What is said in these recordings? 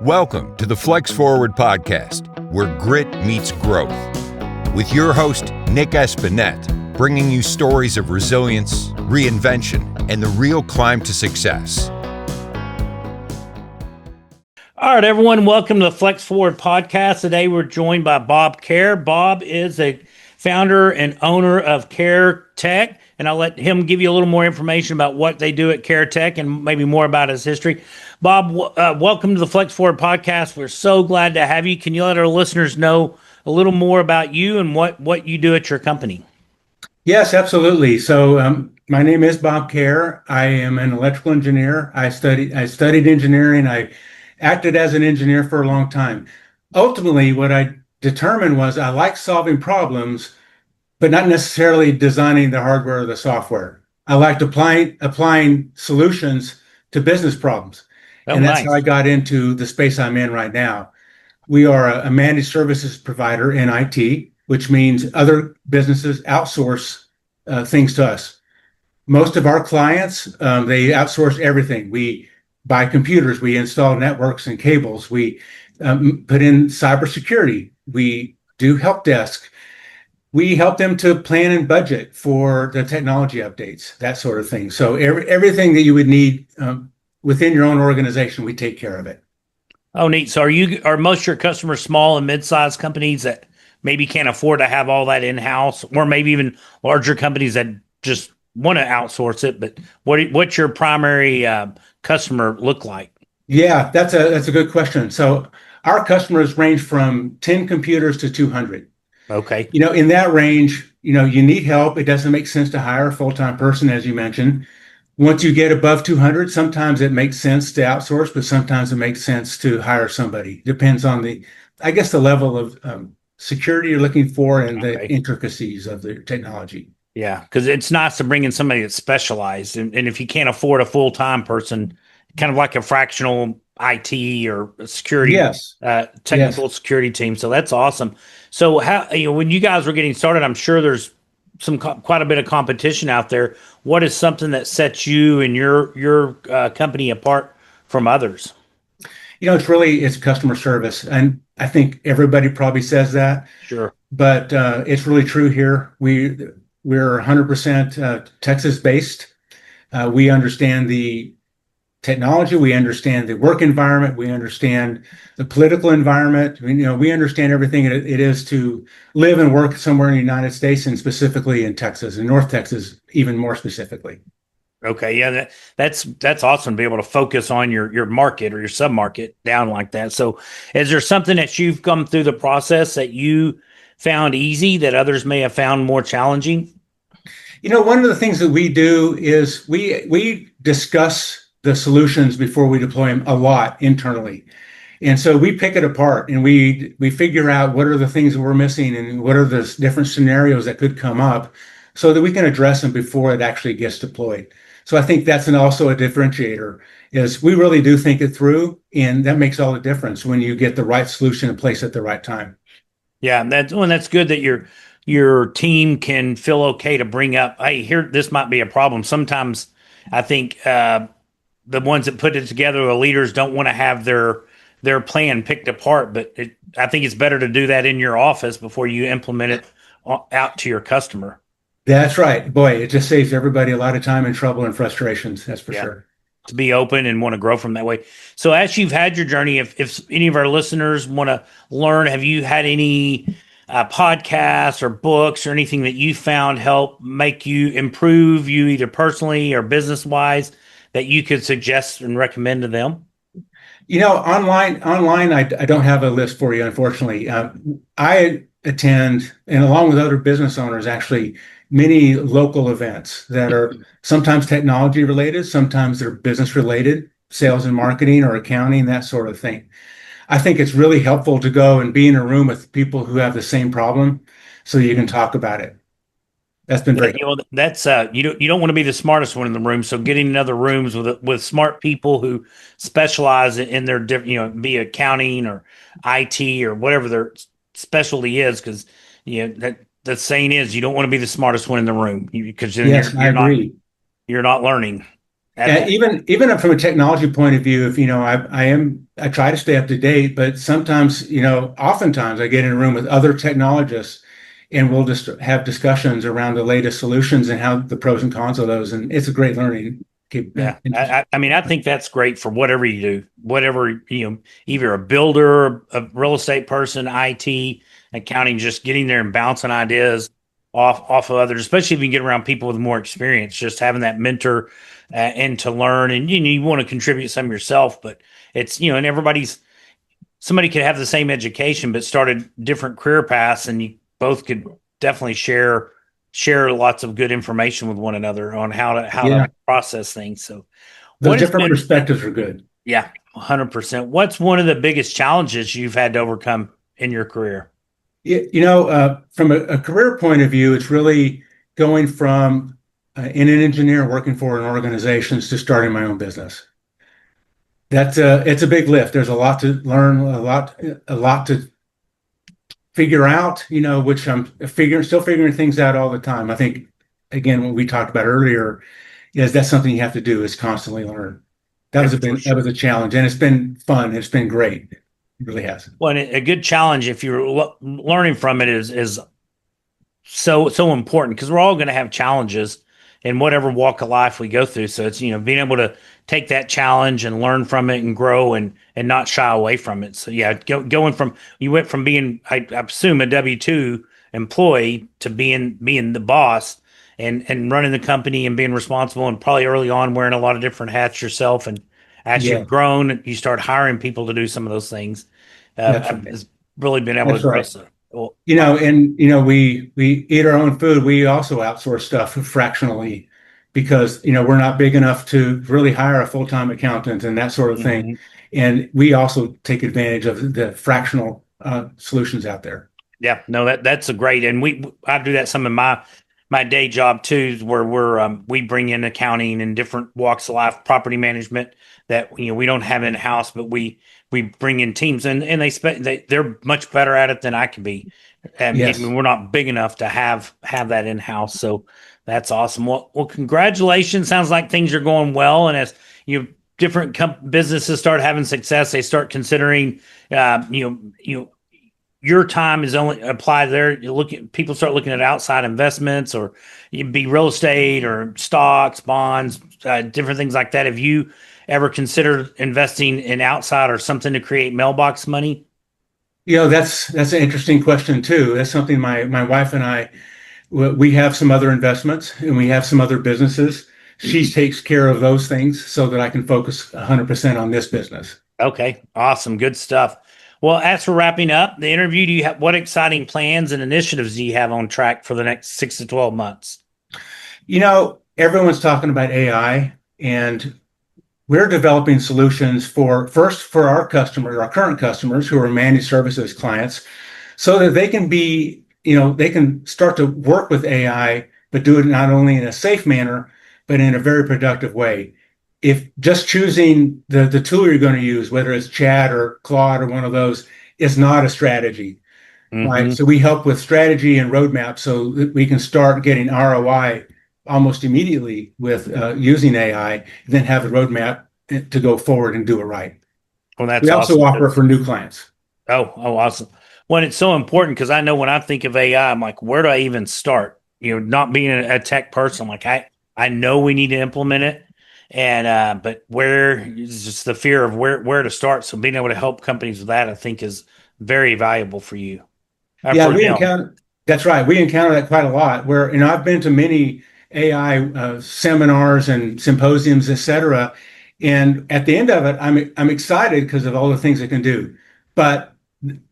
Welcome to the Flex Forward podcast, where grit meets growth. With your host, Nic Espanet, bringing you stories of resilience, reinvention, and the real climb to success. All right, everyone, welcome to the Flex Forward podcast. Today we're joined by Bob Kehr. Bob is a founder and owner of CareTech, and I'll let him give you a little more information about what they do at CareTech and maybe more about his history. Bob, welcome to the Flex Forward podcast. We're so glad to have you. Can you let our listeners know a little more about you and what you do at your company? Yes, absolutely. So my name is Bob Kehr. I am an electrical engineer. I studied engineering. I acted as an engineer for a long time. Ultimately, what I determined was I like solving problems, but not necessarily designing the hardware or the software. I liked applying solutions to business problems. And that's how I got into the space I'm in right now. We are a managed services provider in IT, which means other businesses outsource things to us. Most of our clients, they outsource everything. We buy computers, we install networks and cables, we put in cybersecurity, we do help desk. We help them to plan and budget for the technology updates, that sort of thing. So everything that you would need within your own organization, we take care of it. Oh, neat. So are most of your customers small and mid-sized companies that maybe can't afford to have all that in-house, or maybe even larger companies that just want to outsource it? But what's your primary customer look like? Yeah, that's a good question. So our customers range from 10 computers to 200. Okay. In that range, you need help. It doesn't make sense to hire a full-time person, as you mentioned. Once you get above 200, sometimes it makes sense to outsource, but sometimes it makes sense to hire somebody. Depends on the level of security you're looking for and the intricacies of the technology. Yeah, because it's nice to bring in somebody that's specialized. And if you can't afford a full-time person, kind of like a fractional IT or security, technical security team. So that's awesome. So when you guys were getting started, I'm sure there's quite a bit of competition out there. What is something that sets you and your company apart from others? It's customer service, and I think everybody probably says that. Sure, but it's really true here. We're 100% Texas based. We understand the technology, we understand the work environment, we understand the political environment. We understand everything it is to live and work somewhere in the United States, and specifically in Texas, in North Texas, even more specifically. Okay, yeah, that's awesome to be able to focus on your market or your sub-market down like that. So is there something that you've come through the process that you found easy that others may have found more challenging? One of the things that we do is we discuss the solutions before we deploy them a lot internally. And so we pick it apart and we figure out what are the things that we're missing and what are the different scenarios that could come up so that we can address them before it actually gets deployed. So I think that's also a differentiator, is we really do think it through, and that makes all the difference when you get the right solution in place at the right time. Yeah, that's good that your team can feel okay to bring up, hey, this might be a problem. Sometimes I think the ones that put it together, the leaders, don't want to have their plan picked apart, but I think it's better to do that in your office before you implement it out to your customer. That's right. Boy, it just saves everybody a lot of time and trouble and frustrations. That's for sure. To be open and want to grow from that way. So as you've had your journey, if any of our listeners want to learn, have you had any podcasts or books or anything that you found help make you improve, you either personally or business wise, that you could suggest and recommend to them? Online, I don't have a list for you, unfortunately. I attend, and along with other business owners, actually, many local events that are sometimes technology related, sometimes they're business related, sales and marketing or accounting, that sort of thing. I think it's really helpful to go and be in a room with people who have the same problem so you can talk about it. That's been very helpful. That's you don't want to be the smartest one in the room. So getting in other rooms with smart people who specialize in their different, be accounting or IT or whatever their specialty is, because that the saying is you don't want to be the smartest one in the room, because then yes, you're not learning. You're not learning. And even from a technology point of view, if I try to stay up to date, but sometimes, oftentimes I get in a room with other technologists and we'll just have discussions around the latest solutions and how the pros and cons of those. And it's a great learning. Yeah. I think that's great for whatever you do, whatever, either a builder, a real estate person, IT, accounting, just getting there and bouncing ideas off of others, especially if you can get around people with more experience, just having that mentor and to learn. And you want to contribute some yourself, but it's, and somebody could have the same education, but started different career paths, and you both could definitely share lots of good information with one another on how to process things. So those different perspectives are good. Yeah, 100%. What's one of the biggest challenges you've had to overcome in your career? From a career point of view, it's really going from in an engineer working for an organization to starting my own business. It's a big lift. There's a lot to learn, a lot to figure out, which I'm still figuring things out all the time. I think, again, what we talked about earlier is that's something you have to do, is constantly learn. That was a challenge, and it's been fun. It's been great. It really has. Well, and a good challenge, if you're learning from it, is so important, because we're all going to have challenges in whatever walk of life we go through. So it's, being able to take that challenge and learn from it and grow and not shy away from it. So yeah, you went from being, I assume, a W-2 employee to being the boss and running the company and being responsible, and probably early on wearing a lot of different hats yourself. And as you've grown, you start hiring people to do some of those things. Has really been able to grow. Well, we eat our own food. We also outsource stuff fractionally because, we're not big enough to really hire a full-time accountant and that sort of thing. And we also take advantage of the fractional solutions out there. Yeah, no, that's a great, and I do that some in my day job too, where we bring in accounting and different walks of life, property management that we don't have in house, but we bring in teams, and they're much better at it than I can be. And we're not big enough to have that in house, so that's awesome. Well, congratulations. Sounds like things are going well, and as different businesses start having success, they start considering your time is only applied there. People start looking at outside investments, or it'd be real estate or stocks, bonds, different things like that. Have you ever considered investing in outside or something to create mailbox money? That's an interesting question too. That's something my wife and I, we have some other investments and we have some other businesses. She takes care of those things so that I can focus 100% on this business. Okay, awesome, good stuff. Well, as for wrapping up the interview, what exciting plans and initiatives do you have on track for the next 6 to 12 months? Everyone's talking about AI, and we're developing solutions for our customers, our current customers who are managed services clients, so that they can they can start to work with AI, but do it not only in a safe manner, but in a very productive way. If just choosing the tool you're going to use, whether it's Chat or Claude or one of those, is not a strategy, right? So we help with strategy and roadmap so that we can start getting ROI almost immediately with using AI, and then have a roadmap to go forward and do it right. Well, we also offer for new clients. Oh, awesome. Well, it's so important, because I know when I think of AI, I'm like, where do I even start? Not being a tech person, I'm like, I know we need to implement it. And but where is just the fear of where to start. So being able to help companies with that, I think, is very valuable for you. That's right. We encounter that quite a lot. Where I've been to many AI seminars and symposiums, etc. And at the end of it, I'm excited because of all the things it can do. But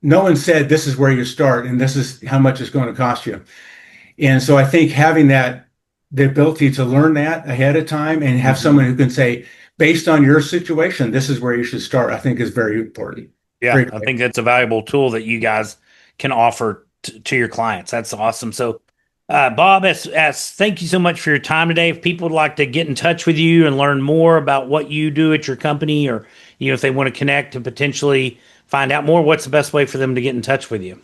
no one said this is where you start and this is how much it's going to cost you. And so I think having the ability to learn that ahead of time and have someone who can say, based on your situation, this is where you should start, I think is very important. Yeah, I think that's a valuable tool that you guys can offer to your clients. That's awesome. So, Bob, thank you so much for your time today. If people would like to get in touch with you and learn more about what you do at your company, or if they want to connect and potentially find out more, what's the best way for them to get in touch with you?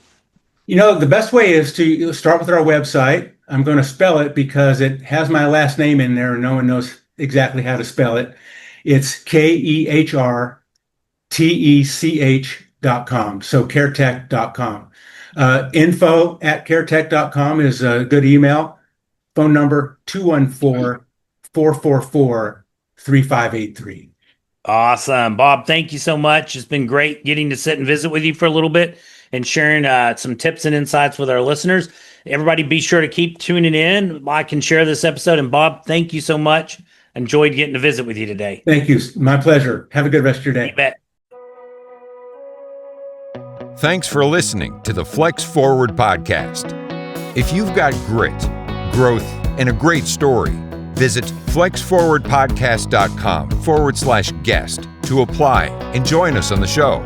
The best way is to start with our website. I'm going to spell it because it has my last name in there and no one knows exactly how to spell it. It's KehrTech.com. So CareTech.com. Info@CareTech.com is a good email. Phone number 214-444-3583. Awesome. Bob, thank you so much. It's been great getting to sit and visit with you for a little bit and sharing some tips and insights with our listeners. Everybody be sure to keep tuning in, like and share this episode. And Bob, thank you so much. Enjoyed getting to visit with you today. Thank you. My pleasure. Have a good rest of your day. You bet. Thanks for listening to the Flex Forward podcast. If you've got grit, growth, and a great story, visit flexforwardpodcast.com/guest to apply and join us on the show.